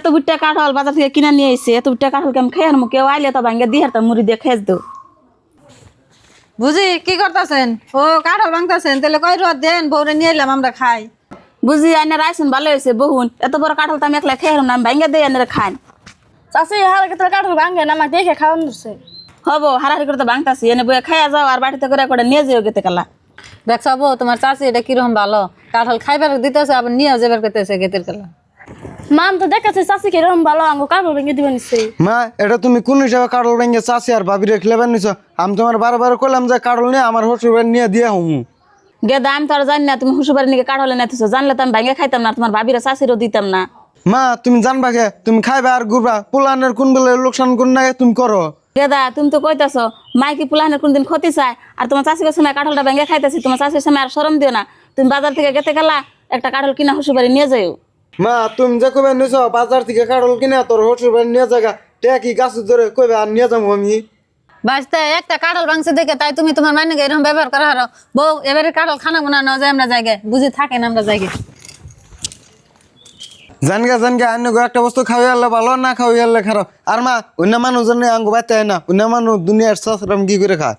এত বুট্টা কাঁঠাল বাজার থেকে কিনে নিয়ে এসে এত বুট্টা কাঁঠাল কেমন খেয়ে আনবো কেউ আইলে তো ভাঙ্গে দিয়ে হারতাম মুড়ি দিয়ে খেয়ে দো বুঝি কি করতেছেন ও কাঁঠাল ভাঙতেছেন তাহলে কয় রোদ দেন বউরে নিয়ে এলাম আমরা খাই বুঝি আইনে রাইসুন ভালো হয়েছে বহুন এত বড় কাঁঠাল তো আমি একলা খেয়ে হারম না আমি ভাঙ্গে দিয়ে আনে খান চাষি হারা ক্ষেত্রে কাঠল ভাঙে না আমাকে দেখে খাওয়ান দিচ্ছে হবো হারাহারি করে তো ভাঙতাছি এনে বইয়া খাইয়া যাও আর বাড়িতে করে নিয়ে যাও গেতে কালা দেখছো বউ তোমার চাষি এটা কিরকম ভালো কাঁঠাল খাইবার দিতেছে আবার নিয়ে যাবার করতেছে গেতের কালা মান তো দেখাচ্ছে চাষি কিরকম ভালো আঙ্গো কাঠল ভেঙে দিবে নিশ্চয়ই মা এটা তুমি কোন হিসাবে কাটল ভেঙে চাষি আর ভাবি রেখে লেবেন নিছ আমি তোমার বারবার কইলাম যে কাটল নিয়ে আমার শ্বশুর বাড়ি নিয়ে দিয়ে হুম গেদা আমি তো আর জানি না তুমি শ্বশুরবাড়ি নিয়ে কাঁঠালে নেতেছো জানলে তো আমি ভাঙ্গে খাইতাম না তোমার ভাবিরা চাষিরও দিতাম না মা তুমি জানবা কে তুমি খাইবা আর ঘুরবা পোলানের কোন বেলে লোকসান কোন না তুমি করো গেদা তুমি তো কইতাছো মাইকি পুলাহানের কোনদিন ক্ষতি চায় আর তোমার চাষির সময় কাঁঠালটা ভেঙে খাইতেছি তোমার চাষির সময় আর শরম দিও না তুমি বাজার থেকে গেতে গেলা একটা কাঁঠাল কিনা শ্বশুরবাড়ি নিয়ে যাও মা তুমি যে কবে নিছ বাজার থেকে কাটল কিনে তোর শ্বশুর বাড়ি নিয়ে জায়গা টেকি গাছ ধরে কইবে আর নিয়ে যাবো আমি বাঁচতে একটা কাঁঠাল ভাঙছে দেখে তাই তুমি তোমার মানে এরকম ব্যবহার করা হারো বউ এবারে কাঁঠাল খানা বানানো যায় আমরা জায়গায় বুঝি থাকেন আমরা জায়গায় জানগা অন্য একটা বস্তু খাওয়াই আনলে ভালো না খাওয়াই আনলে খারাপ আর মা অন্য মানুষ জন্য আঙ্গ বাইতে হয় না অন্য মানুষ দুনিয়ার সাথরাম কি করে খায়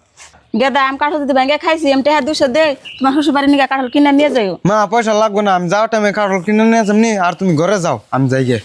গেদা আমি কাঁঠাল যদি ভেঙে খাইছি আমি টেহা 200 দে তোমার শ্বশুরবাড়ি নিয়ে কাঁঠাল কিনা নিয়ে যাও মা পয়সা লাগবে না আমি যাও টাইমে কাটল কিনে নিয়ে যাবনি আর তুমি ঘরে যাও আমি যাই গে